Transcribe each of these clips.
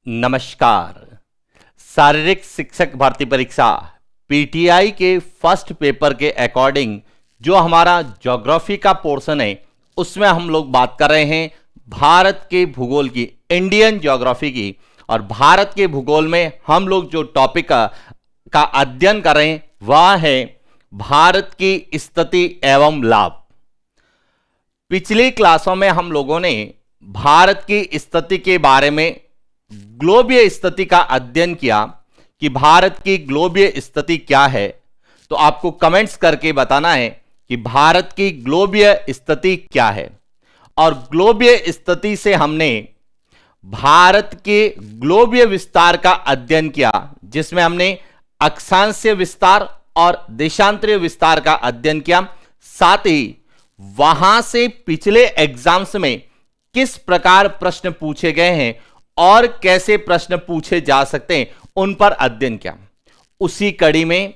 नमस्कार। शारीरिक शिक्षक भर्ती परीक्षा पीटीआई के फर्स्ट पेपर के अकॉर्डिंग जो हमारा ज्योग्राफी का पोर्शन है उसमें हम लोग बात कर रहे हैं भारत के भूगोल की, इंडियन ज्योग्राफी की। और भारत के भूगोल में हम लोग जो टॉपिक का अध्ययन कर रहे हैं वह है भारत की स्थिति एवं लाभ। पिछली क्लासों में हम लोगों ने भारत की स्थिति के बारे में ग्लोबीय स्थिति का अध्ययन किया कि भारत की ग्लोबीय स्थिति क्या है। तो आपको कमेंट्स करके बताना है कि भारत की ग्लोबीय स्थिति क्या है। और ग्लोबीय स्थिति से हमने भारत के ग्लोबीय विस्तार का अध्ययन किया, जिसमें हमने अक्षांशीय विस्तार और देशांतरीय विस्तार का अध्ययन किया। साथ ही वहां से पिछले एग्जाम्स में किस प्रकार प्रश्न पूछे गए हैं और कैसे प्रश्न पूछे जा सकते हैं उन पर अध्ययन किया। उसी कड़ी में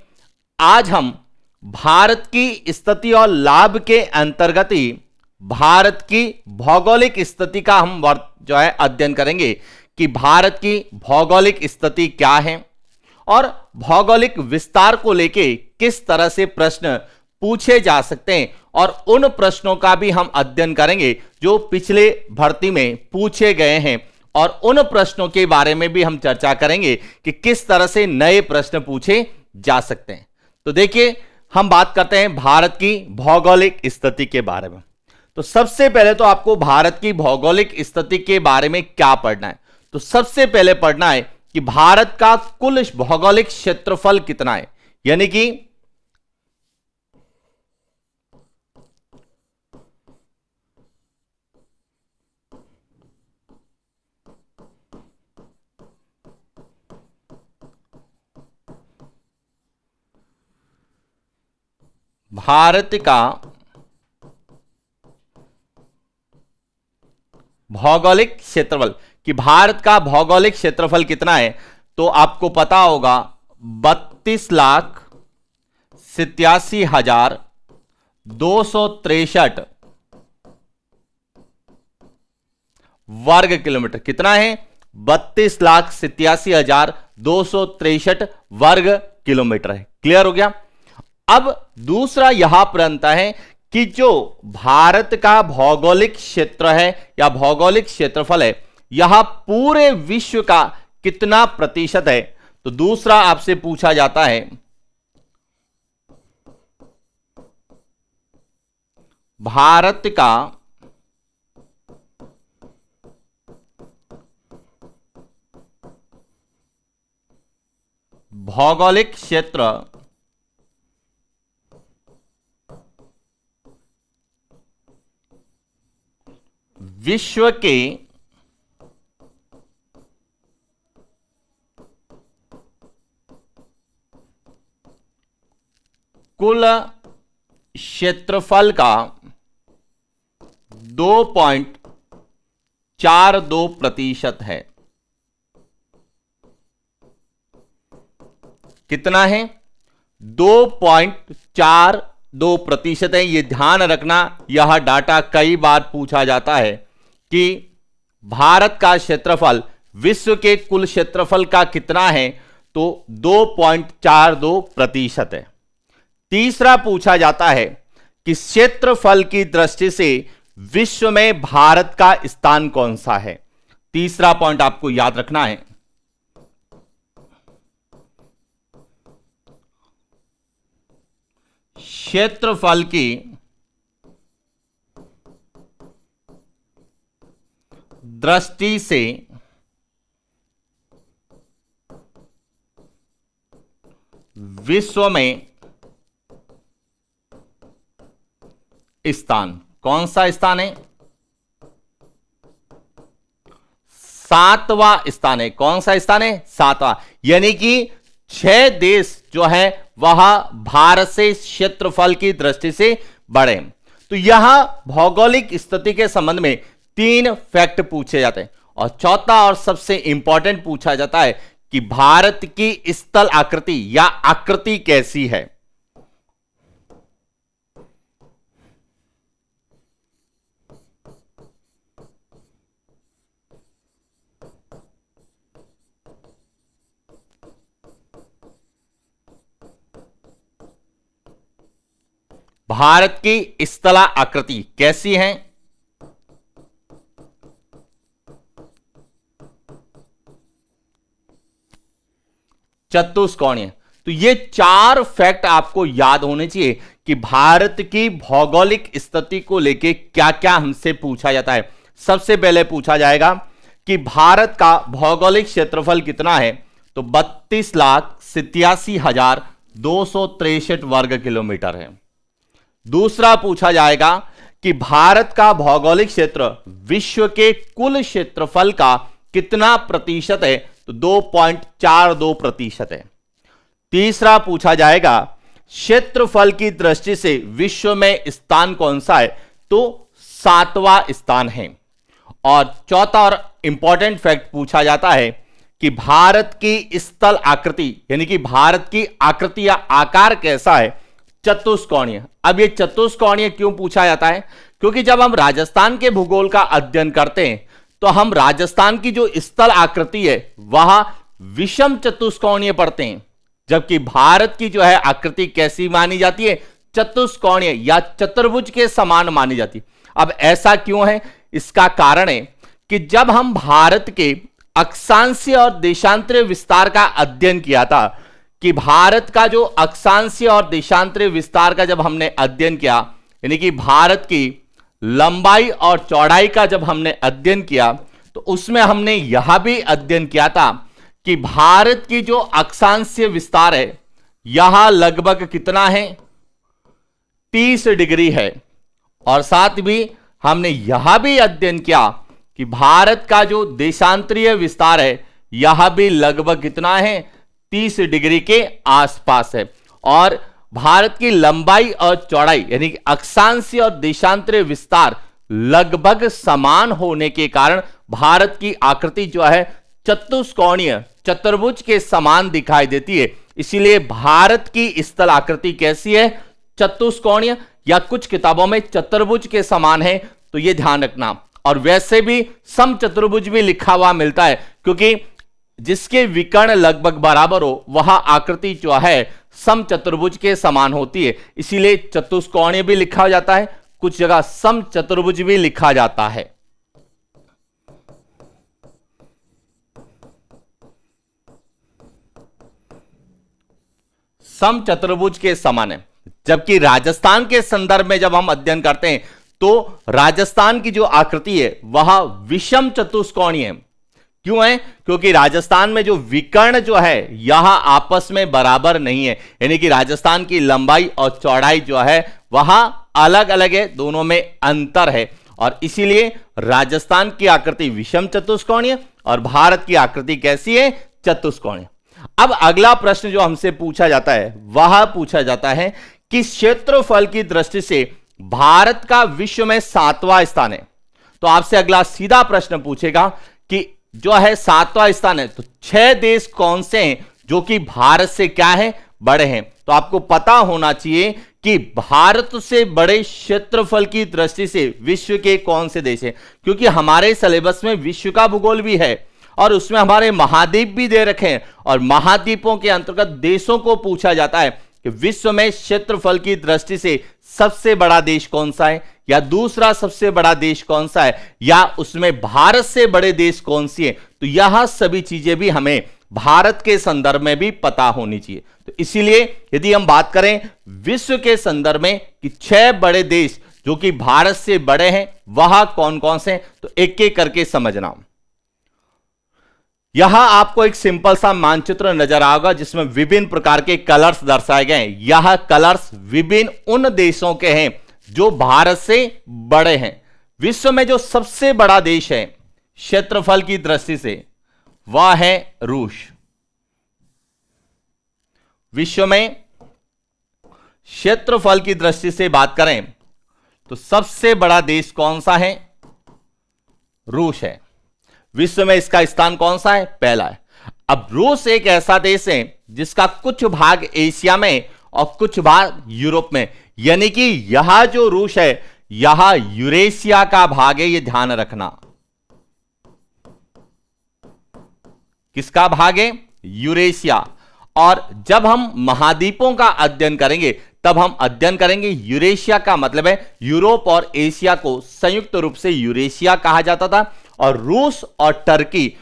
आज हम भारत की स्थिति और लाभ के अंतर्गत ही भारत की भौगोलिक स्थिति का हम जो है अध्ययन करेंगे कि भारत की भौगोलिक स्थिति क्या है और भौगोलिक विस्तार को लेके किस तरह से प्रश्न पूछे जा सकते हैं। और उन प्रश्नों का भी हम अध्ययन करेंगे जो पिछले भर्ती में पूछे गए हैं, और उन प्रश्नों के बारे में भी हम चर्चा करेंगे कि किस तरह से नए प्रश्न पूछे जा सकते हैं। तो देखिए, हम बात करते हैं भारत की भौगोलिक स्थिति के बारे में। तो सबसे पहले तो आपको भारत की भौगोलिक स्थिति के बारे में क्या पढ़ना है। तो सबसे पहले पढ़ना है कि भारत का कुल भौगोलिक क्षेत्रफल कितना है, यानी कि भारत का भौगोलिक क्षेत्रफल, कि भारत का भौगोलिक क्षेत्रफल कितना है। तो आपको पता होगा 32,87,263 वर्ग किलोमीटर। कितना है? 32,87,263 वर्ग किलोमीटर है। क्लियर हो गया। अब दूसरा यहां पर अंतर है कि जो भारत का भौगोलिक क्षेत्र है या भौगोलिक क्षेत्रफल है, यह पूरे विश्व का कितना प्रतिशत है। तो दूसरा आपसे पूछा जाता है भारत का भौगोलिक क्षेत्र विश्व के कुल क्षेत्रफल का 2.42% है। कितना है? 2.42% है। यह ध्यान रखना, यह डाटा कई बार पूछा जाता है कि भारत का क्षेत्रफल विश्व के कुल क्षेत्रफल का कितना है। तो 2.42% है। तीसरा पूछा जाता है कि क्षेत्रफल की दृष्टि से विश्व में भारत का स्थान कौन सा है। तीसरा पॉइंट आपको याद रखना है। क्षेत्रफल की दृष्टि से विश्व में स्थान कौन सा स्थान है? 7वां स्थान है। कौन सा स्थान है? 7वां। यानी कि 6 देश जो है वह भारत से क्षेत्रफल की दृष्टि से बड़े। तो यहां भौगोलिक स्थिति के संबंध में 3 फैक्ट पूछे जाते हैं। और चौथा और सबसे इंपॉर्टेंट पूछा जाता है कि भारत की स्थल आकृति या आकृति कैसी है। भारत की स्थला आकृति कैसी है? चतुष्कोणीय। तो ये 4 फैक्ट आपको याद होने चाहिए कि भारत की भौगोलिक स्थिति को लेके क्या क्या हमसे पूछा जाता है। सबसे पहले पूछा जाएगा कि भारत का भौगोलिक क्षेत्रफल कितना है, तो 32,87,263 वर्ग किलोमीटर है। दूसरा पूछा जाएगा कि भारत का भौगोलिक क्षेत्र विश्व के कुल क्षेत्रफल का कितना प्रतिशत है, तो 2.42% है। तीसरा पूछा जाएगा क्षेत्रफल की दृष्टि से विश्व में स्थान कौन सा है, तो 7वां स्थान है। और चौथा और इंपॉर्टेंट फैक्ट पूछा जाता है कि भारत की स्थल आकृति यानी कि भारत की आकृति या आकार कैसा है, चतुष्कोणीय। अब ये चतुष्कोणीय क्यों पूछा जाता है, क्योंकि जब हम राजस्थान के भूगोल का अध्ययन करते हैं तो हम राजस्थान की जो स्थल आकृति है वह विषम चतुष्कोणीय पढ़ते हैं, जबकि भारत की जो है आकृति कैसी मानी जाती है, चतुष्कोणीय या चतुर्भुज के समान मानी जाती है। अब ऐसा क्यों है, इसका कारण है कि जब हम भारत के अक्षांशीय और देशांतरीय विस्तार का अध्ययन किया था, कि भारत का जो अक्षांशीय और देशांतरीय विस्तार का जब हमने अध्ययन किया, यानी कि भारत की लंबाई और चौड़ाई का जब हमने अध्ययन किया, तो उसमें हमने यह भी अध्ययन किया था कि भारत की जो अक्षांशीय विस्तार है यह लगभग कितना है, 30 डिग्री है। और साथ भी हमने यह भी अध्ययन किया कि भारत का जो देशांतरीय विस्तार है यह भी लगभग कितना है, 30 डिग्री के आसपास है। और भारत की लंबाई और चौड़ाई यानी कि अक्षांशीय और देशांतरीय विस्तार लगभग समान होने के कारण भारत की आकृति जो है चतुष्कोणीय चतुर्भुज के समान दिखाई देती है। इसीलिए भारत की स्थल आकृति कैसी है, चतुष्कोणीय, या कुछ किताबों में चतुर्भुज के समान है, तो यह ध्यान रखना। और वैसे भी समचतुर्भुज भी लिखा हुआ मिलता है, क्योंकि जिसके विकर्ण लगभग बराबर हो वह आकृति जो है समचतुर्भुज के समान होती है। इसीलिए चतुष्कोणीय भी लिखा जाता है, कुछ जगह समचतुर्भुज भी लिखा जाता है। समचतुर्भुज के समान है। जबकि राजस्थान के संदर्भ में जब हम अध्ययन करते हैं तो राजस्थान की जो आकृति है वह विषम चतुष्कोणीय है। क्यों है, क्योंकि राजस्थान में जो विकर्ण जो है यह आपस में बराबर नहीं है, यानी कि राजस्थान की लंबाई और चौड़ाई जो है वह अलग अलग है, दोनों में अंतर है। और इसीलिए राजस्थान की आकृति विषम चतुष्कोणीय और भारत की आकृति कैसी है, चतुष्कोणीय। अब अगला प्रश्न जो हमसे पूछा जाता है वह पूछा जाता है कि क्षेत्रफल की दृष्टि से भारत का विश्व में 7वां स्थान है। तो आपसे अगला सीधा प्रश्न पूछेगा कि जो है 7वां स्थान है, तो 6 देश कौन से हैं जो कि भारत से क्या है, बड़े हैं। तो आपको पता होना चाहिए कि भारत से बड़े क्षेत्रफल की दृष्टि से विश्व के कौन से देश हैं, क्योंकि हमारे सिलेबस में विश्व का भूगोल भी है और उसमें हमारे महाद्वीप भी दे रखे हैं, और महाद्वीपों के अंतर्गत देशों को पूछा जाता है कि विश्व में क्षेत्रफल की दृष्टि से सबसे बड़ा देश कौन सा है, या दूसरा सबसे बड़ा देश कौन सा है, या उसमें भारत से बड़े देश कौन सी है। तो यह सभी चीजें भी हमें भारत के संदर्भ में भी पता होनी चाहिए। तो इसीलिए यदि हम बात करें विश्व के संदर्भ में कि 6 बड़े देश जो कि भारत से बड़े हैं वह कौन कौन से हैं, तो एक एक करके समझना। यहां आपको एक सिंपल सा मानचित्र नजर आएगा जिसमें विभिन्न प्रकार के कलर्स दर्शाए गए हैं। यह कलर्स विभिन्न उन देशों के हैं जो भारत से बड़े हैं। विश्व में जो सबसे बड़ा देश है क्षेत्रफल की दृष्टि से वह है रूस। विश्व में क्षेत्रफल की दृष्टि से बात करें तो सबसे बड़ा देश कौन सा है, रूस है। विश्व में इसका स्थान कौन सा है, पहला है। अब रूस एक ऐसा देश है जिसका कुछ भाग एशिया में और कुछ भाग यूरोप में, यानी कि यह जो रूस है यह यूरेशिया का भाग है। यह ध्यान रखना, किसका भाग है, यूरेशिया। और जब हम महाद्वीपों का अध्ययन करेंगे तब हम अध्ययन करेंगे। यूरेशिया का मतलब है यूरोप और एशिया को संयुक्त रूप से यूरेशिया कहा जाता था। और रूस और टर्की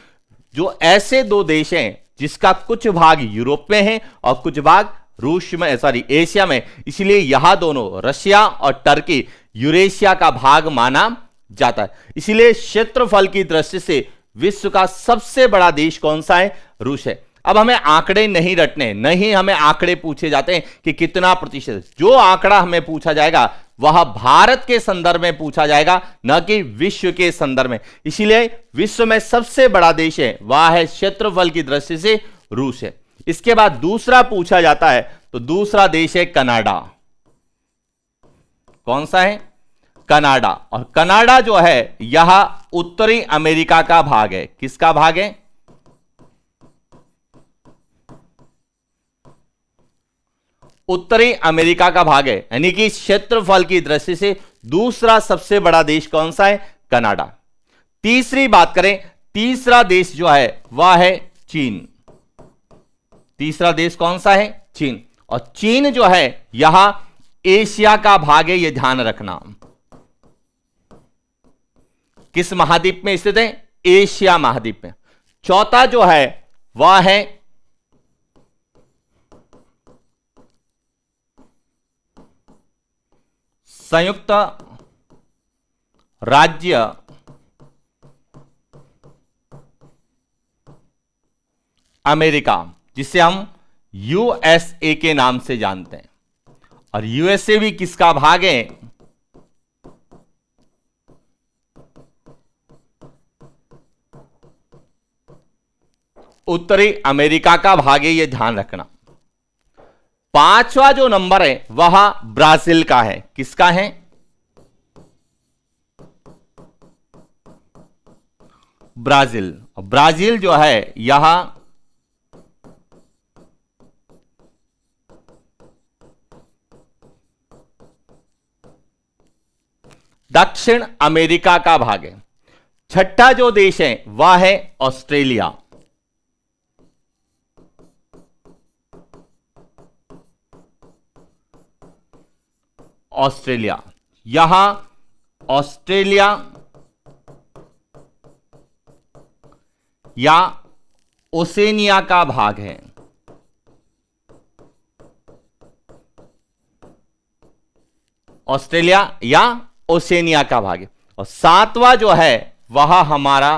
जो ऐसे दो देश हैं जिसका कुछ भाग यूरोप में है और कुछ भाग रूस में, सॉरी एशिया में, इसलिए यहां दोनों रशिया और टर्की यूरेशिया का भाग माना जाता है। इसलिए क्षेत्रफल की दृष्टि से विश्व का सबसे बड़ा देश कौन सा है? रूस है। अब हमें आंकड़े नहीं रटने, नहीं हमें आंकड़े पूछे जाते हैं कि कितना प्रतिशत। जो आंकड़ा हमें पूछा जाएगा वह भारत के संदर्भ में पूछा जाएगा, न कि विश्व के संदर्भ में। इसीलिए विश्व में सबसे बड़ा देश है वह है क्षेत्रफल की दृष्टि से रूस है। इसके बाद दूसरा पूछा जाता है तो दूसरा देश है कनाडा। कौन सा है? कनाडा। और कनाडा जो है यह उत्तरी अमेरिका का भाग है। किसका भाग है? उत्तरी अमेरिका का भाग है। यानी कि क्षेत्रफल की दृष्टि से दूसरा सबसे बड़ा देश कौन सा है? कनाडा। तीसरी बात करें, तीसरा देश जो है वह है चीन। तीसरा देश कौन सा है? चीन। और चीन जो है यहां एशिया का भाग है, यह ध्यान रखना। किस महाद्वीप में स्थित है? एशिया महाद्वीप में। चौथा जो है वह है संयुक्त राज्य अमेरिका, जिसे हम यूएसए के नाम से जानते हैं। और यूएसए भी किसका भाग है? उत्तरी अमेरिका का भाग है, यह ध्यान रखना। पांचवा जो नंबर है वह ब्राजील का है। किसका है? ब्राजील। ब्राजील जो है यहां दक्षिण अमेरिका का भाग है। छठा जो देश है वह है ऑस्ट्रेलिया। ऑस्ट्रेलिया, यहां ऑस्ट्रेलिया या ओसेनिया का भाग है। ऑस्ट्रेलिया या ओसेनिया का भाग है। और सातवां जो है वह हमारा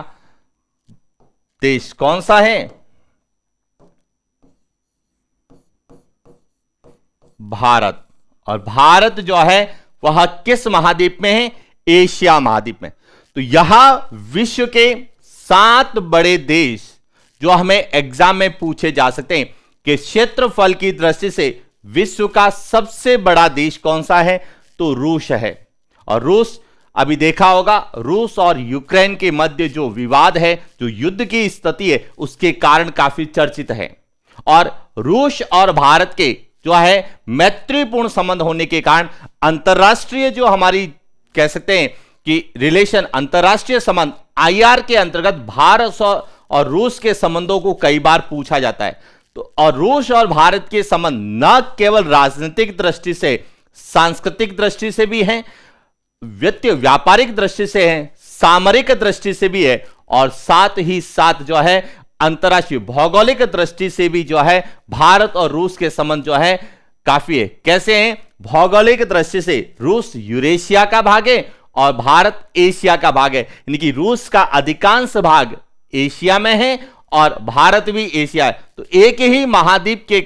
देश कौन सा है? भारत। और भारत जो है वह किस महाद्वीप में है? एशिया महाद्वीप में। तो यहां विश्व के 7 बड़े देश जो हमें एग्जाम में पूछे जा सकते हैं कि क्षेत्रफल की दृष्टि से विश्व का सबसे बड़ा देश कौन सा है? तो रूस है। और रूस, अभी देखा होगा, रूस और यूक्रेन के मध्य जो विवाद है, जो युद्ध की स्थिति है, उसके कारण काफी चर्चित है। और रूस और भारत के जो है मैत्रीपूर्ण संबंध होने के कारण अंतरराष्ट्रीय जो हमारी कह सकते हैं कि रिलेशन, अंतरराष्ट्रीय संबंध आईआर के अंतर्गत भारत और रूस के संबंधों को कई बार पूछा जाता है। तो और रूस और भारत के संबंध न केवल राजनीतिक दृष्टि से, सांस्कृतिक दृष्टि से भी हैं, वित्तीय व्यापारिक दृष्टि से हैं, सामरिक दृष्टि से भी है, और साथ ही साथ जो है अंतरराष्ट्रीय भौगोलिक दृष्टि से भी जो है भारत और रूस के संबंध जो है काफी है। कैसे हैं? भौगोलिक दृष्टि से रूस यूरेशिया का भाग है और भारत एशिया का भाग है। यानी कि रूस का अधिकांश भाग एशिया में है और भारत भी एशिया है। तो एक ही महाद्वीप के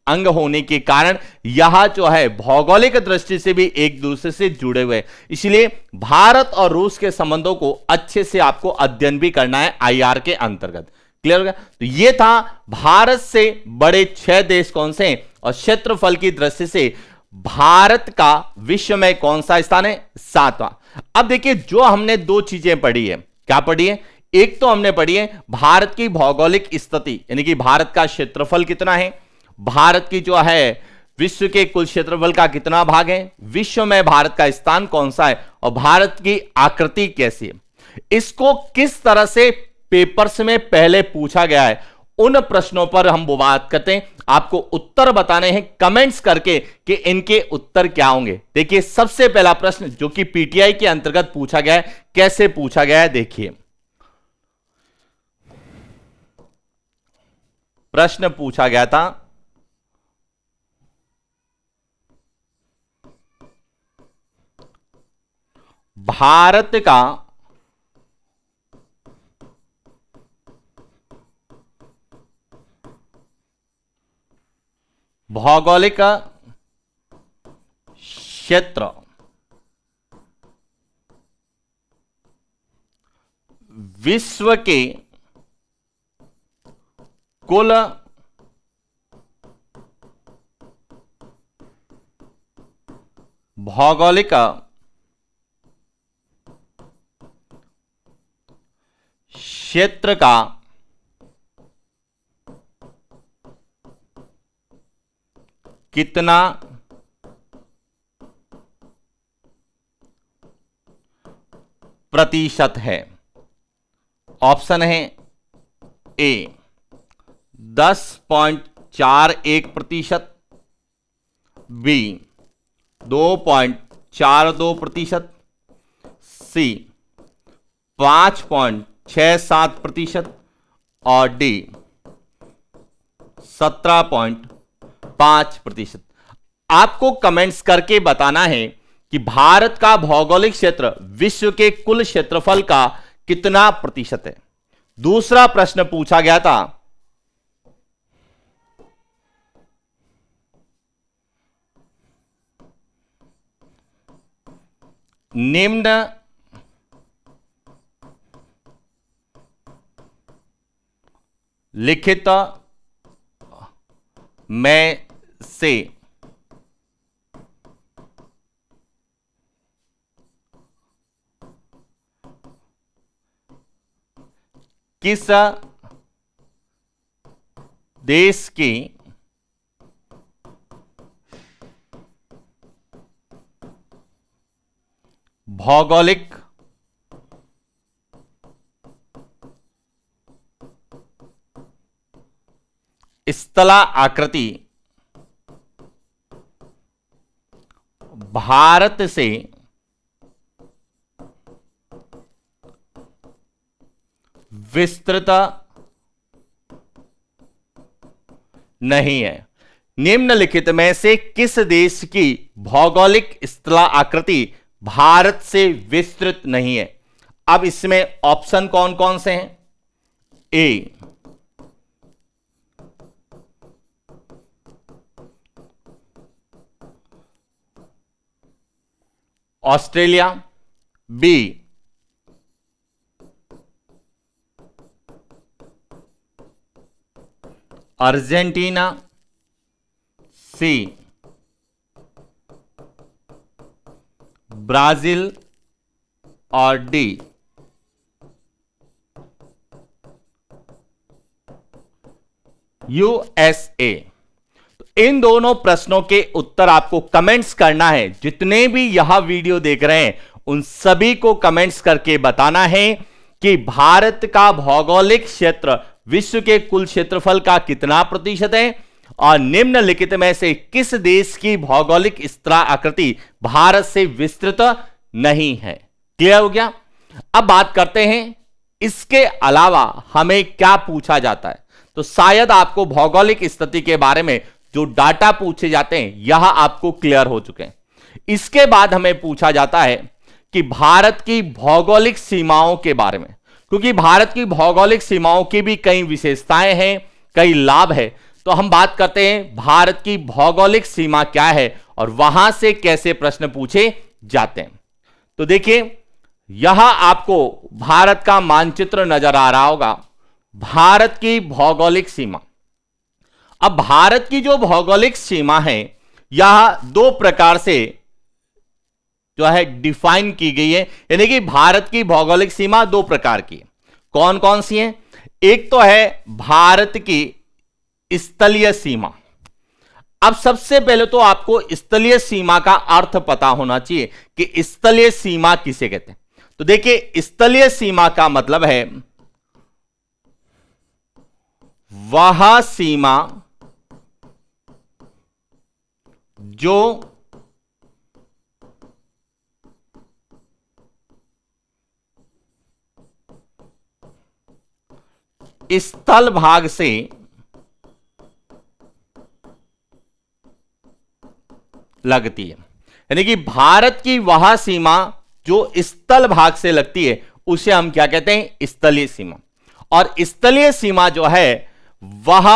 अंग होने के कारण यह जो है भौगोलिक दृष्टि से भी एक दूसरे से जुड़े हुए हैं। इसलिए भारत और रूस के संबंधों को अच्छे से आपको अध्ययन भी करना है आईआर के अंतर्गत। क्लियर हो गया? तो ये था भारत से बड़े 6 देश कौन से हैं, और क्षेत्रफल की दृष्टि से भारत का विश्व में कौन सा स्थान है? 7वां। अब देखिए, जो हमने 2 चीजें पढ़ी है, क्या पढ़ी है? एक तो हमने पढ़ी है भारत की भौगोलिक स्थिति, यानी कि भारत का क्षेत्रफल कितना है, भारत की जो है विश्व के कुल क्षेत्रफल का कितना भाग है, विश्व में भारत का स्थान कौन सा है, और भारत की आकृति कैसी है। इसको किस तरह से पेपर्स में पहले पूछा गया है उन प्रश्नों पर हम वो बात करते हैं, आपको उत्तर बताने हैं कमेंट्स करके कि इनके उत्तर क्या होंगे। देखिए सबसे पहला प्रश्न जो कि पीटीआई के अंतर्गत पूछा गया है, कैसे पूछा गया है देखिए। प्रश्न पूछा गया था, भारत का भौगोलिक क्षेत्र विश्व के कुल भौगोलिक क्षेत्र का कितना प्रतिशत है। ऑप्शन है ए 10.41%, बी 2.42%, सी 5.67% और डी 17.5%। आपको कमेंट्स करके बताना है कि भारत का भौगोलिक क्षेत्र विश्व के कुल क्षेत्रफल का कितना प्रतिशत है। दूसरा प्रश्न पूछा गया था, निम्न लिखित में से किस देश की भौगोलिक स्थला आकृति भारत से विस्तृत नहीं है। निम्नलिखित में से किस देश की भौगोलिक स्थला आकृति भारत से विस्तृत नहीं है। अब इसमें ऑप्शन कौन कौन से हैं? A Australia, B Argentina, C Brazil और डी यूएसए। तो इन दोनों प्रश्नों के उत्तर आपको कमेंट्स करना है। जितने भी यह वीडियो देख रहे हैं उन सभी को कमेंट्स करके बताना है कि भारत का भौगोलिक क्षेत्र विश्व के कुल क्षेत्रफल का कितना प्रतिशत है और निम्नलिखित में से किस देश की भौगोलिक स्थला आकृति भारत से विस्तृत नहीं है। क्लियर हो गया। अब बात करते हैं इसके अलावा हमें क्या पूछा जाता है। तो शायद आपको भौगोलिक स्थिति के बारे में जो डाटा पूछे जाते हैं यह आपको क्लियर हो चुके हैं। इसके बाद हमें पूछा जाता है कि भारत की भौगोलिक सीमाओं के बारे में, क्योंकि भारत की भौगोलिक सीमाओं की भी कई विशेषताएं हैं, कई लाभ है। तो हम बात करते हैं भारत की भौगोलिक सीमा क्या है और वहां से कैसे प्रश्न पूछे जाते हैं। तो देखिए यहां आपको भारत का मानचित्र नजर आ रहा होगा, भारत की भौगोलिक सीमा। अब भारत की जो भौगोलिक सीमा है यह दो प्रकार से जो है डिफाइन की गई है, यानी कि भारत की भौगोलिक सीमा दो प्रकार की है। कौन कौन सी है? एक तो है भारत की स्थलीय सीमा। अब सबसे पहले तो आपको स्थलीय सीमा का अर्थ पता होना चाहिए कि स्थलीय सीमा किसे कहते हैं। तो देखिए स्थलीय सीमा का मतलब है वह सीमा जो स्थल भाग से लगती है। यानी कि भारत की वह सीमा जो स्थल भाग से लगती है उसे हम क्या कहते हैं? स्थलीय सीमा। और स्थलीय सीमा जो है वह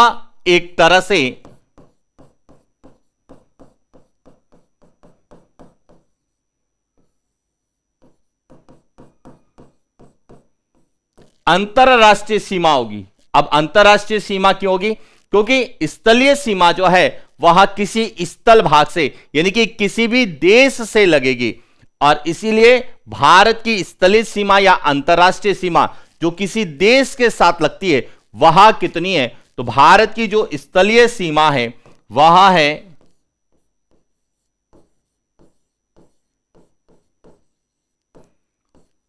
एक तरह से अंतरराष्ट्रीय सीमा होगी। अब अंतरराष्ट्रीय सीमा क्यों होगी? क्योंकि स्थलीय सीमा जो है वह किसी स्थल भाग से यानी कि किसी भी देश से लगेगी, और इसीलिए भारत की स्थलीय सीमा या अंतरराष्ट्रीय सीमा जो किसी देश के साथ लगती है वह कितनी है? तो भारत की जो स्थलीय सीमा है वह है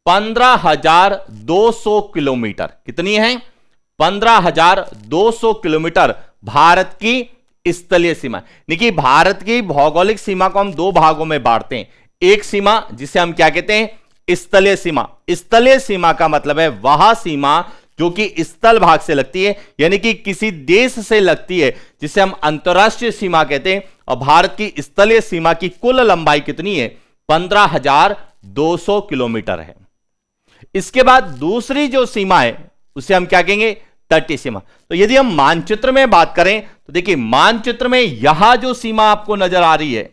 15,200 किलोमीटर। कितनी है? 15,200 किलोमीटर भारत की स्थलीय सीमा। देखिए, भारत की भौगोलिक सीमा को हम दो भागों में बांटते हैं। एक सीमा जिसे हम क्या कहते हैं? स्थलीय सीमा। स्थलीय सीमा का मतलब है वह सीमा जो कि स्थल भाग से लगती है, यानी कि किसी देश से लगती है, जिसे हम अंतरराष्ट्रीय सीमा कहते हैं। और भारत की स्थलीय सीमा की कुल लंबाई कितनी है? 15,200 किलोमीटर है। इसके बाद दूसरी जो सीमा है उसे हम क्या कहेंगे? तटीय सीमा। तो यदि हम मानचित्र में बात करें तो देखिए, मानचित्र में यहां जो सीमा आपको नजर आ रही है,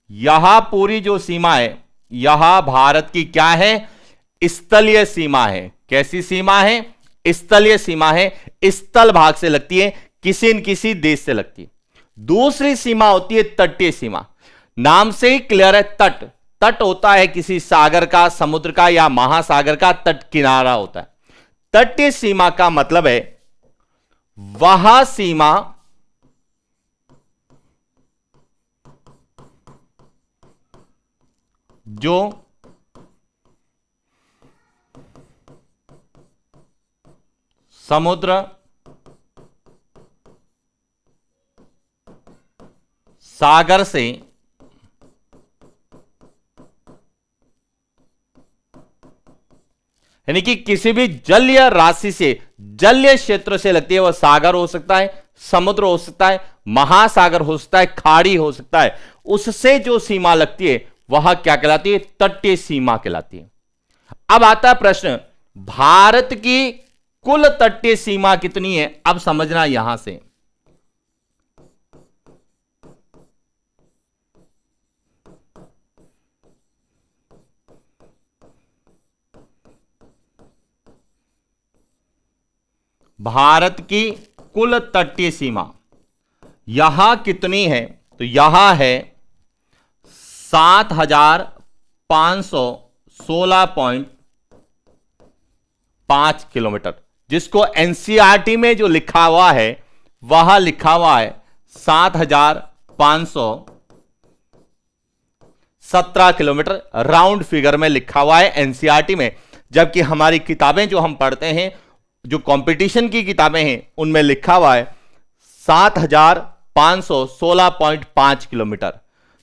यहां पूरी जो सीमा है यहां भारत की क्या है? स्थलीय सीमा है। कैसी सीमा है? स्थलीय सीमा है। स्थल भाग से लगती है, किसी न किसी देश से लगती है। दूसरी सीमा होती है तटीय सीमा। नाम से ही क्लियर है, तट। तट होता है किसी सागर का, समुद्र का या महासागर का तट किनारा होता है। तटीय सीमा का मतलब है वह सीमा जो समुद्र, सागर से यानी कि किसी भी जलीय राशि से, जलीय क्षेत्र से लगती है। वह सागर हो सकता है, समुद्र हो सकता है, महासागर हो सकता है, खाड़ी हो सकता है। उससे जो सीमा लगती है वह क्या कहलाती है? तटीय सीमा कहलाती है। अब आता है प्रश्न, भारत की कुल तटीय सीमा कितनी है? अब समझना यहां से। भारत की कुल तटीय सीमा यहां कितनी है? तो यहां है 7,516.5 किलोमीटर, जिसको एनसीईआरटी में जो लिखा हुआ है वह लिखा हुआ है 7,517 किलोमीटर। राउंड फिगर में लिखा हुआ है एनसीईआरटी में, जबकि हमारी किताबें जो हम पढ़ते हैं, जो कंपटीशन की किताबें हैं, उनमें लिखा हुआ है 7,516.5 किलोमीटर।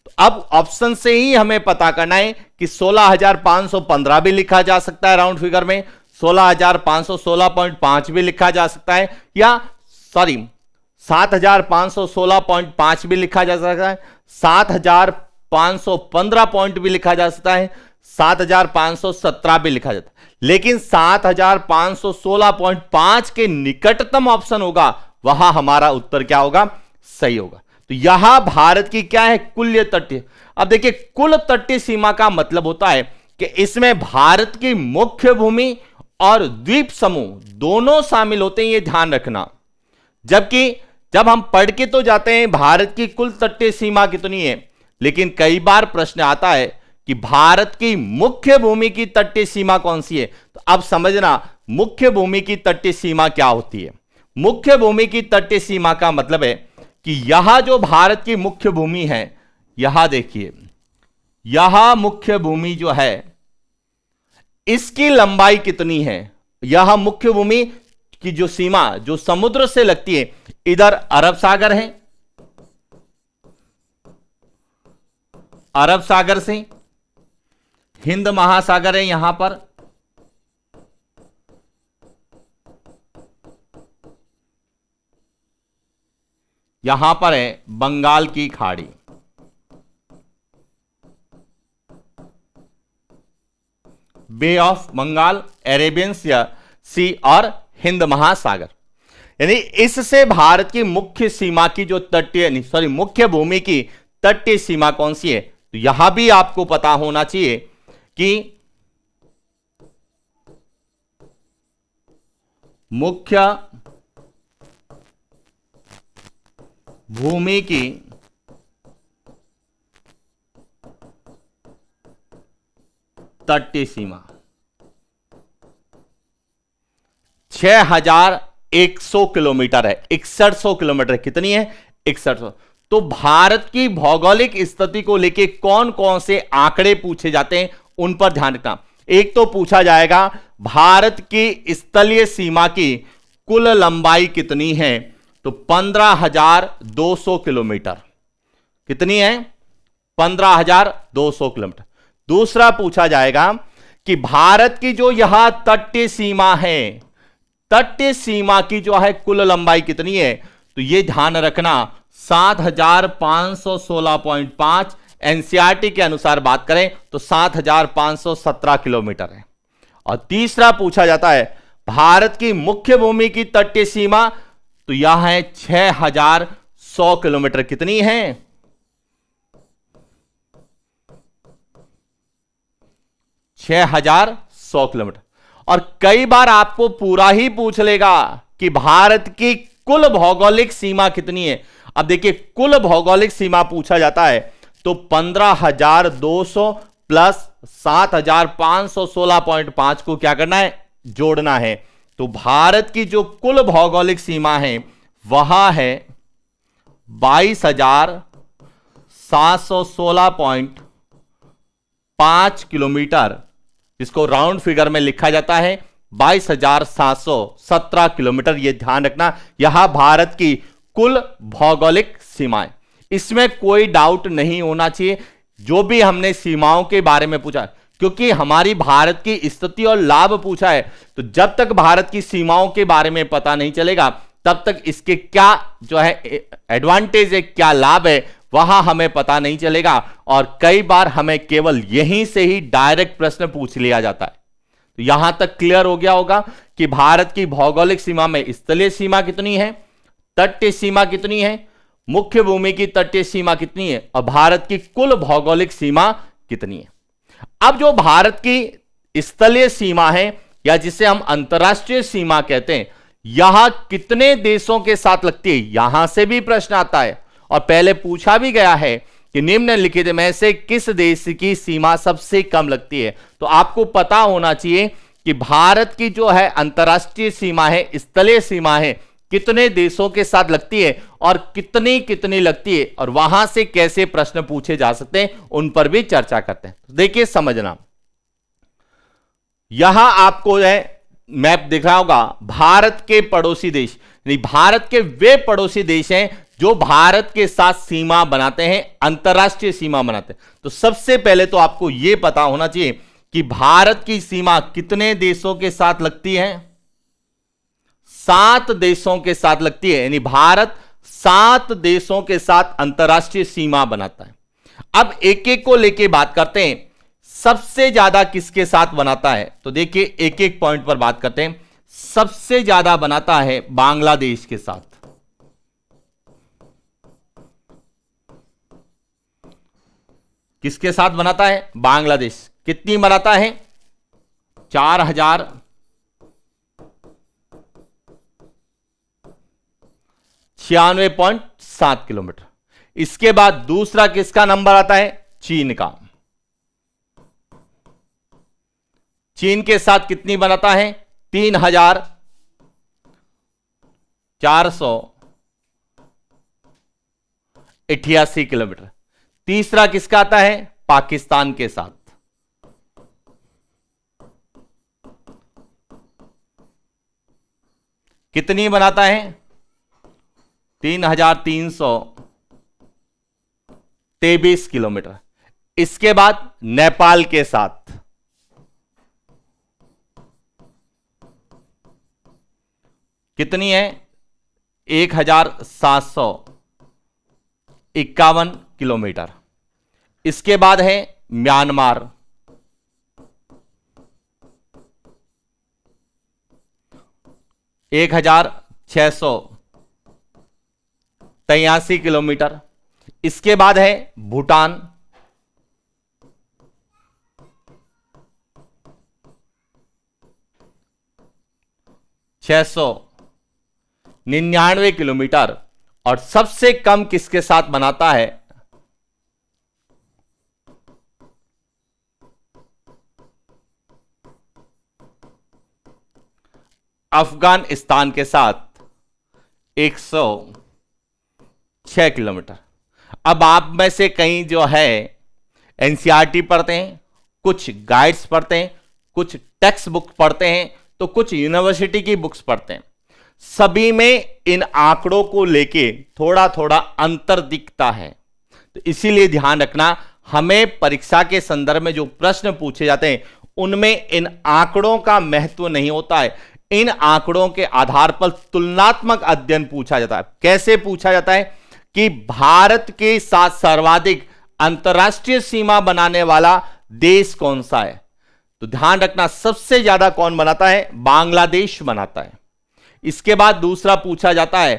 तो अब ऑप्शन से ही हमें पता करना है कि 16,515 भी लिखा जा सकता है राउंड फिगर में, 16,516.5 भी लिखा जा सकता है, या 7,516.5 भी लिखा जा सकता है, 7,515 पॉइंट भी लिखा जा सकता है, 7,517 भी लिखा जाता है। लेकिन 7,516.5 के निकटतम ऑप्शन होगा, वहां हमारा उत्तर क्या होगा? सही होगा। तो यहां भारत की क्या है? कुल तटीय। अब देखिए, कुल तटीय सीमा का मतलब होता है कि इसमें भारत की मुख्य भूमि और द्वीप समूह दोनों शामिल होते हैं, ये ध्यान रखना। जबकि जब हम पढ़ के तो जाते हैं भारत की कुल तटीय सीमा कितनी है, लेकिन कई बार प्रश्न आता है कि भारत की मुख्य भूमि की तटीय सीमा कौन सी है। तो अब समझना, मुख्य भूमि की तटीय सीमा क्या होती है। मुख्य भूमि की तटीय सीमा का मतलब है कि यहां जो भारत की मुख्य भूमि है, यहां देखिए, यह मुख्य भूमि जो है इसकी लंबाई कितनी है? यह मुख्य भूमि की जो सीमा जो समुद्र से लगती है, इधर अरब सागर है, अरब सागर से हिंद महासागर है, यहां पर है बंगाल की खाड़ी, बे ऑफ बंगाल, अरेबियन सी और हिंद महासागर। यानी इससे भारत की मुख्य सीमा की जो तटीय मुख्य भूमि की तटीय सीमा कौन सी है? तो यहां भी आपको पता होना चाहिए कि मुख्य भूमि की तटीय सीमा 6100 किलोमीटर है, 6100 किलोमीटर। कितनी है? 6100। तो भारत की भौगोलिक स्थिति को लेके कौन कौन से आंकड़े पूछे जाते हैं उन पर ध्यान रखना। एक तो पूछा जाएगा भारत की स्थलीय सीमा की कुल लंबाई कितनी है? तो 15,200 किलोमीटर। कितनी है? 15,200 किलोमीटर। दूसरा पूछा जाएगा कि भारत की जो यह तटीय सीमा है, तटीय सीमा की जो है कुल लंबाई कितनी है? तो यह ध्यान रखना 7,516.5। एनसीईआरटी के अनुसार बात करें तो 7,517 किलोमीटर है। और तीसरा पूछा जाता है भारत की मुख्य भूमि की तटीय सीमा, तो यह है 6,100 किलोमीटर। कितनी है? 6,100 किलोमीटर। और कई बार आपको पूरा ही पूछ लेगा कि भारत की कुल भौगोलिक सीमा कितनी है। अब देखिए, कुल भौगोलिक सीमा पूछा जाता है तो 15,200 प्लस 7,516.5 को क्या करना है? जोड़ना है। तो भारत की जो कुल भौगोलिक सीमा है वह है 22,716.5 किलोमीटर, जिसको राउंड फिगर में लिखा जाता है 22,717 किलोमीटर। यह ध्यान रखना, यह भारत की कुल भौगोलिक सीमाएं। इसमें कोई डाउट नहीं होना चाहिए जो भी हमने सीमाओं के बारे में पूछा, क्योंकि हमारी भारत की स्थिति और लाभ पूछा है। तो जब तक भारत की सीमाओं के बारे में पता नहीं चलेगा तब तक इसके क्या जो है एडवांटेज है, क्या लाभ है, वहां हमें पता नहीं चलेगा। और कई बार हमें केवल यहीं से ही डायरेक्ट प्रश्न पूछ लिया जाता है। तो यहां तक क्लियर हो गया होगा कि भारत की भौगोलिक सीमा में स्थलीय सीमा कितनी है, तटीय सीमा कितनी है, मुख्य भूमि की तटीय सीमा कितनी है, और भारत की कुल भौगोलिक सीमा कितनी है। अब जो भारत की स्थलीय सीमा है या जिसे हम अंतरराष्ट्रीय सीमा कहते हैं, यह कितने देशों के साथ लगती है, यहां से भी प्रश्न आता है। और पहले पूछा भी गया है कि निम्नलिखित में से किस देश की सीमा सबसे कम लगती है। तो आपको पता होना चाहिए कि भारत की जो है अंतरराष्ट्रीय सीमा है, स्थलीय सीमा है, कितने देशों के साथ लगती है और कितनी कितनी लगती है, और वहां से कैसे प्रश्न पूछे जा सकते हैं उन पर भी चर्चा करते हैं। देखिए, समझना, यहां आपको है मैप दिख रहा होगा भारत के पड़ोसी देश, यानी भारत के वे पड़ोसी देश हैं जो भारत के साथ सीमा बनाते हैं, अंतरराष्ट्रीय सीमा बनाते हैं। तो सबसे पहले तो आपको यह पता होना चाहिए कि भारत की सीमा कितने देशों के साथ लगती है? 7 देशों के साथ लगती है, यानी भारत 7 देशों के साथ अंतरराष्ट्रीय सीमा बनाता है। अब एक एक को लेके बात करते हैं, सबसे ज्यादा किसके साथ बनाता है? तो देखिए, एक एक पॉइंट पर बात करते हैं। सबसे ज्यादा बनाता है बांग्लादेश के साथ। किसके साथ बनाता है? बांग्लादेश। कितनी बनाता है? 4,096.7 किलोमीटर। इसके बाद दूसरा किसका नंबर आता है? चीन का। चीन के साथ कितनी बनाता है? 3,488 किलोमीटर। तीसरा किसका आता है? पाकिस्तान के साथ। कितनी बनाता है? 3,323 किलोमीटर। इसके बाद नेपाल के साथ कितनी है? 1,751 किलोमीटर। इसके बाद है म्यांमार, 1,683 किलोमीटर। इसके बाद है भूटान, 699 किलोमीटर। और सबसे कम किसके साथ बनाता है? अफगानिस्तान के साथ 106 किलोमीटर। अब आप में से कई जो है एनसीईआरटी पढ़ते हैं, कुछ गाइड्स पढ़ते हैं, कुछ टेक्स्ट बुक पढ़ते हैं, तो कुछ यूनिवर्सिटी की बुक्स पढ़ते हैं। सभी में इन आंकड़ों को लेके थोड़ा थोड़ा अंतर दिखता है। तो इसीलिए ध्यान रखना, हमें परीक्षा के संदर्भ में जो प्रश्न पूछे जाते हैं उनमें इन आंकड़ों का महत्व नहीं होता है। इन आंकड़ों के आधार पर तुलनात्मक अध्ययन पूछा जाता है। कैसे पूछा जाता है? कि भारत के साथ सर्वाधिक अंतरराष्ट्रीय सीमा बनाने वाला देश कौन सा है? तो ध्यान रखना, सबसे ज्यादा कौन बनाता है? बांग्लादेश बनाता है। इसके बाद दूसरा पूछा जाता है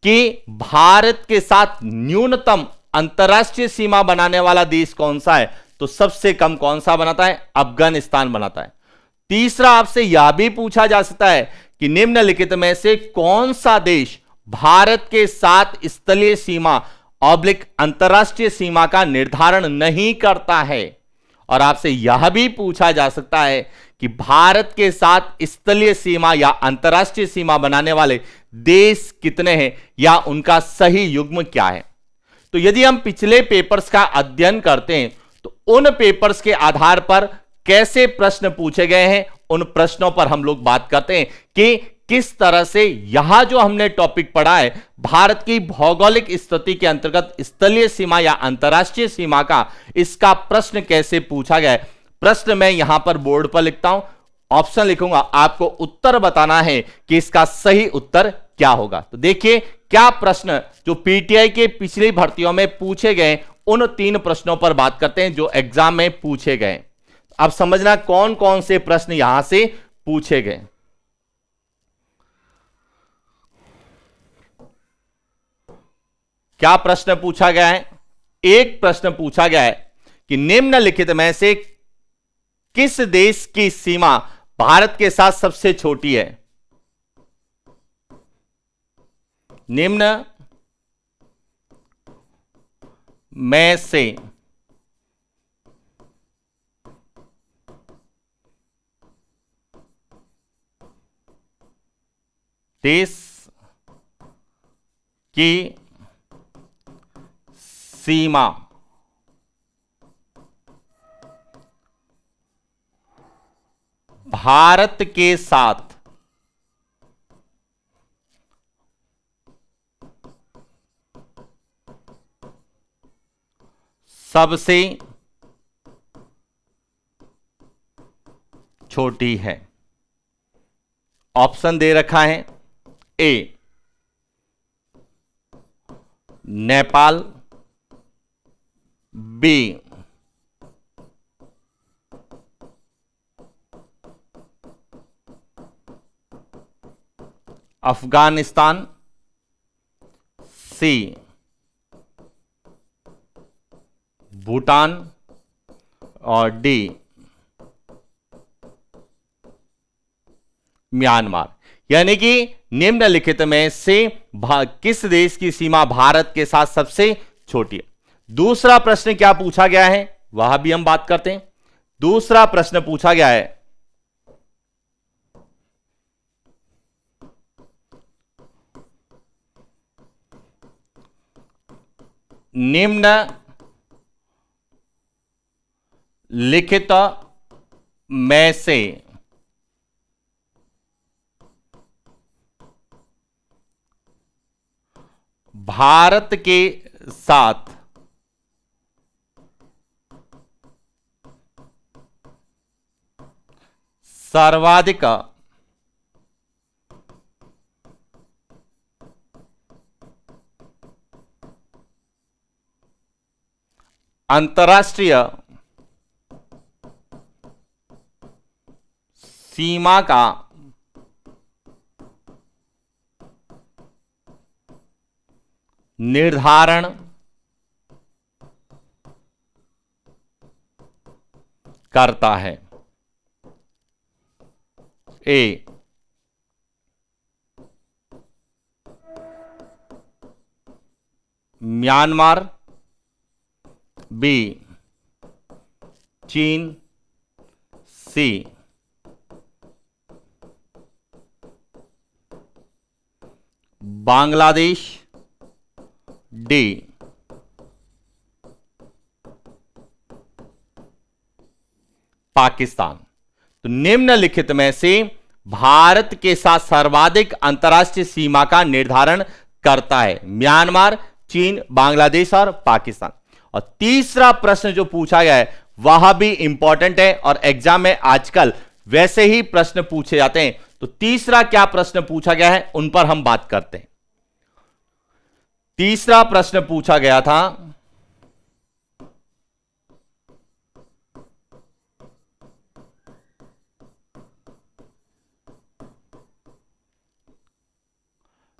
कि भारत के साथ न्यूनतम अंतरराष्ट्रीय सीमा बनाने वाला देश कौन सा है? तो सबसे कम कौन सा बनाता है? अफगानिस्तान बनाता है। तीसरा आपसे यह भी पूछा जा सकता है कि निम्नलिखित में से कौन सा देश भारत के साथ स्थलीय सीमा ऑब्लिक अंतरराष्ट्रीय सीमा का निर्धारण नहीं करता है? और आपसे यह भी पूछा जा सकता है कि भारत के साथ स्थलीय सीमा या अंतरराष्ट्रीय सीमा बनाने वाले देश कितने हैं या उनका सही युग्म क्या है? तो यदि हम पिछले पेपर्स का अध्ययन करते हैं तो उन पेपर्स के आधार पर कैसे प्रश्न पूछे गए हैं, उन प्रश्नों पर हम लोग बात करते हैं कि किस तरह से यहां जो हमने टॉपिक पढ़ा है भारत की भौगोलिक स्थिति के अंतर्गत स्थलीय सीमा या अंतरराष्ट्रीय सीमा का, इसका प्रश्न कैसे पूछा गया है। प्रश्न मैं यहां पर बोर्ड पर लिखता हूं, ऑप्शन लिखूंगा, आपको उत्तर बताना है कि इसका सही उत्तर क्या होगा। तो देखिए क्या प्रश्न जो पीटीआई के पिछली भर्तियों में पूछे गए, उन 3 प्रश्नों पर बात करते हैं जो एग्जाम में पूछे गए। अब समझना कौन कौन से प्रश्न यहां से पूछे गए। क्या प्रश्न पूछा गया है? एक प्रश्न पूछा गया है कि निम्नलिखित में से किस देश की सीमा भारत के साथ सबसे छोटी है? निम्न में से देश की सीमा भारत के साथ सबसे छोटी है? ऑप्शन दे रखा है, ए नेपाल, बी अफगानिस्तान, सी भूटान और डी म्यांमार। यानी कि निम्नलिखित में से किस देश की सीमा भारत के साथ सबसे छोटी है? दूसरा प्रश्न क्या पूछा गया है वह भी हम बात करते हैं। दूसरा प्रश्न पूछा गया है, निम्न लिखित में से भारत के साथ सर्वाधिक अंतर्राष्ट्रीय सीमा का निर्धारण करता है। ए, म्यांमार, बी, चीन, सी, बांग्लादेश, डी, पाकिस्तान। तो निम्नलिखित में से भारत के साथ सर्वाधिक अंतर्राष्ट्रीय सीमा का निर्धारण करता है? म्यांमार, चीन, बांग्लादेश और पाकिस्तान। और तीसरा प्रश्न जो पूछा गया है वह भी इंपॉर्टेंट है और एग्जाम में आजकल वैसे ही प्रश्न पूछे जाते हैं। तो तीसरा क्या प्रश्न पूछा गया है उन पर हम बात करते हैं। तीसरा प्रश्न पूछा गया था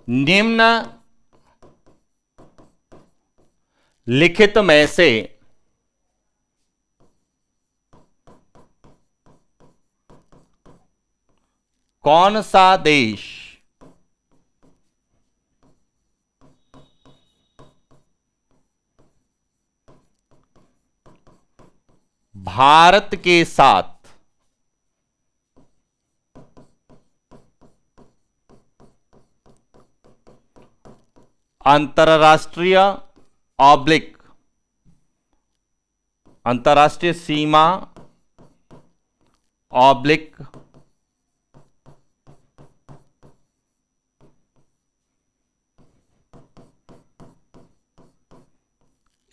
निम्न लिखित में से कौन सा देश भारत के साथ अंतर्राष्ट्रीय सीमा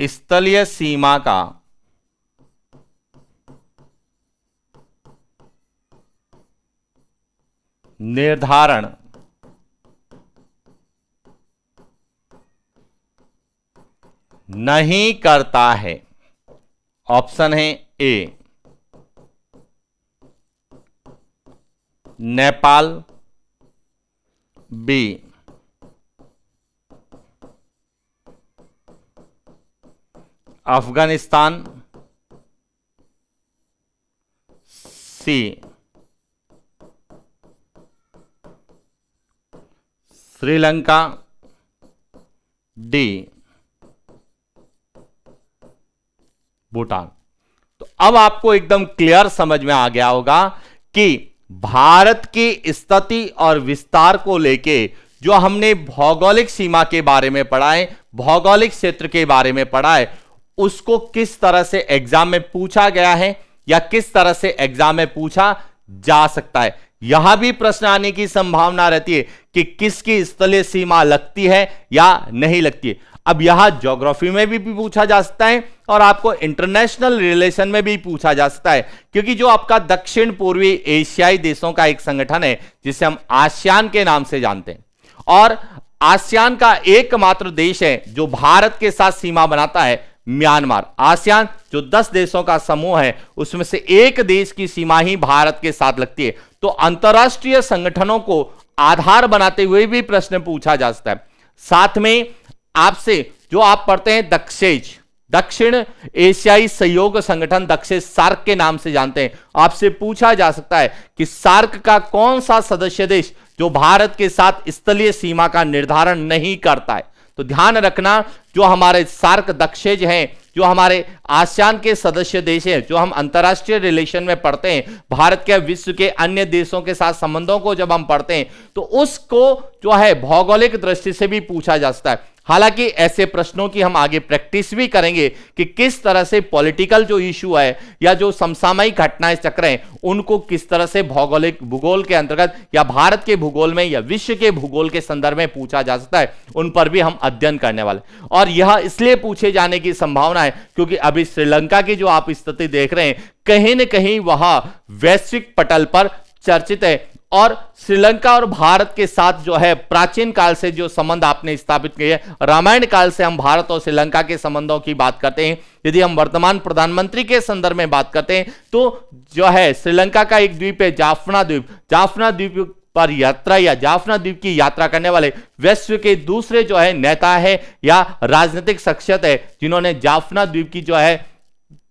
स्थलीय सीमा का निर्धारण नहीं करता है। ऑप्शन है ए नेपाल, बी अफगानिस्तान, सी श्रीलंका, डी भूटान। तो अब आपको एकदम क्लियर समझ में आ गया होगा कि भारत की स्थिति और विस्तार को लेके जो हमने भौगोलिक सीमा के बारे में पढ़ा है, भौगोलिक क्षेत्र के बारे में पढ़ा है, उसको किस तरह से एग्जाम में पूछा गया है या किस तरह से एग्जाम में पूछा जा सकता है। यहां भी प्रश्न आने की संभावना रहती है कि किसकी स्थलीय सीमा लगती है या नहीं लगती है। अब यहां ज्योग्राफी में भी पूछा जा सकता है और आपको इंटरनेशनल रिलेशन में भी पूछा जा सकता है, क्योंकि जो आपका दक्षिण पूर्वी एशियाई देशों का एक संगठन है जिसे हम आसियान के नाम से जानते हैं, और आसियान का एकमात्र देश है जो भारत के साथ सीमा बनाता है, म्यांमार। आसियान जो 10 देशों का समूह है उसमें से एक देश की सीमा ही भारत के साथ लगती है। तो अंतरराष्ट्रीय संगठनों को आधार बनाते हुए भी प्रश्न पूछा जा सकता है। साथ में आपसे जो आप पढ़ते हैं दक्षिण एशियाई सहयोग संगठन, दक्षेश सार्क के नाम से जानते हैं, आपसे पूछा जा सकता है कि सार्क का कौन सा सदस्य देश जो भारत के साथ स्थलीय सीमा का निर्धारण नहीं करता है। तो ध्यान रखना, जो हमारे सार्क दक्षेज हैं, जो हमारे आसियान के सदस्य देश हैं, जो हम अंतरराष्ट्रीय रिलेशन में पढ़ते हैं, भारत के विश्व के अन्य देशों के साथ संबंधों को जब हम पढ़ते हैं तो उसको जो है भौगोलिक दृष्टि से भी पूछा जा सकता है। हालांकि ऐसे प्रश्नों की हम आगे प्रैक्टिस भी करेंगे कि किस तरह से पॉलिटिकल जो इशू है या जो समसामयिक घटनाएं चक्र हैं उनको किस तरह से भौगोलिक भूगोल के अंतर्गत या भारत के भूगोल में या विश्व के भूगोल के संदर्भ में पूछा जा सकता है, उन पर भी हम अध्ययन करने वाले। और यह इसलिए पूछे जाने की संभावना है क्योंकि अभी श्रीलंका की जो आप स्थिति देख रहे हैं कहीं ना कहीं वह वैश्विक पटल पर चर्चित है। और श्रीलंका और भारत के साथ जो है प्राचीन काल से जो संबंध आपने स्थापित किए, रामायण काल से हम भारत और श्रीलंका के संबंधों की बात करते हैं। यदि हम वर्तमान प्रधानमंत्री के संदर्भ में बात करते हैं तो जो है श्रीलंका का एक द्वीप है जाफना द्वीप। जाफना द्वीप पर यात्रा या जाफना द्वीप की यात्रा करने वाले विश्व के दूसरे जो है नेता है या राजनीतिक शख्सियत है जिन्होंने जाफना द्वीप की जो है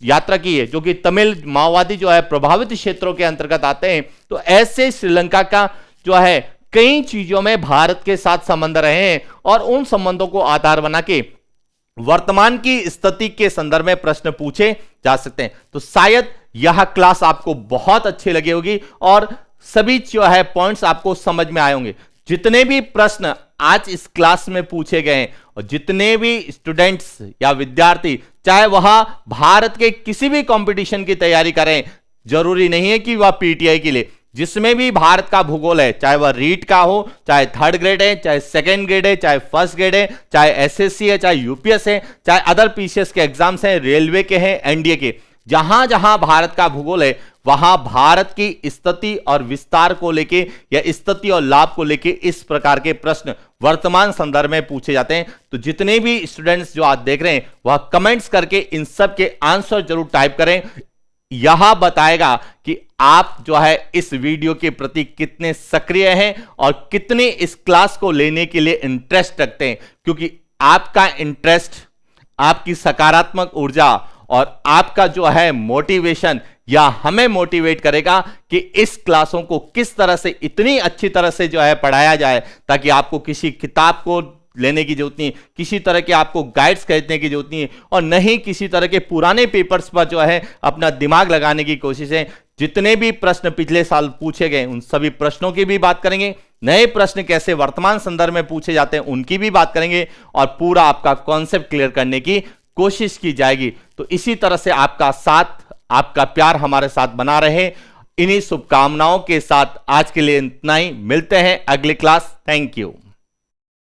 यात्रा की है, जो कि तमिल माओवादी जो है प्रभावित क्षेत्रों के अंतर्गत आते हैं। तो ऐसे श्रीलंका का जो है कई चीजों में भारत के साथ संबंध रहे हैं और उन संबंधों को आधार बना के वर्तमान की स्थिति के संदर्भ में प्रश्न पूछे जा सकते हैं। तो शायद यह क्लास आपको बहुत अच्छी लगी होगी और सभी जो है पॉइंट्स आपको समझ में आए होंगे। जितने भी प्रश्न आज इस क्लास में पूछे गए हैं और जितने भी स्टूडेंट्स या विद्यार्थी चाहे वह भारत के किसी भी कंपटीशन की तैयारी करें, जरूरी नहीं है कि वह पीटीआई के लिए, जिसमें भी भारत का भूगोल है, चाहे वह रीट का हो, चाहे थर्ड ग्रेड है, चाहे सेकंड ग्रेड है, चाहे फर्स्ट ग्रेड है, चाहे एसएससी है, चाहे यूपीएस है, चाहे अदर पीसीएस के एग्जाम्स हैं, रेलवे के हैं, एनडीए के, जहां जहां भारत का भूगोल है वहां भारत की स्थिति और विस्तार को लेके या स्थिति और लाभ को लेके इस प्रकार के प्रश्न वर्तमान संदर्भ में पूछे जाते हैं। तो जितने भी स्टूडेंट्स जो आज देख रहे हैं वह कमेंट्स करके इन सब के आंसर जरूर टाइप करें। यह बताएगा कि आप जो है इस वीडियो के प्रति कितने सक्रिय हैं और कितने इस क्लास को लेने के लिए इंटरेस्ट रखते हैं, क्योंकि आपका इंटरेस्ट, आपकी सकारात्मक ऊर्जा और आपका जो है मोटिवेशन या हमें मोटिवेट करेगा कि इस क्लासों को किस तरह से इतनी अच्छी तरह से जो है पढ़ाया जाए ताकि आपको किसी किताब को लेने की जरूरत नहीं, किसी तरह के आपको गाइड्स खरीदने की जरूरत नहीं और नहीं किसी तरह के पुराने पेपर्स पर जो है अपना दिमाग लगाने की कोशिश है। जितने भी प्रश्न पिछले साल पूछे गए उन सभी प्रश्नों की भी बात करेंगे, नए प्रश्न कैसे वर्तमान संदर्भ में पूछे जाते हैं उनकी भी बात करेंगे और पूरा आपका कॉन्सेप्ट क्लियर करने की कोशिश की जाएगी। तो इसी तरह से आपका साथ, आपका प्यार हमारे साथ बना रहे, इन्हीं शुभकामनाओं के साथ आज के लिए इतना ही। मिलते हैं अगली क्लास। Thank you.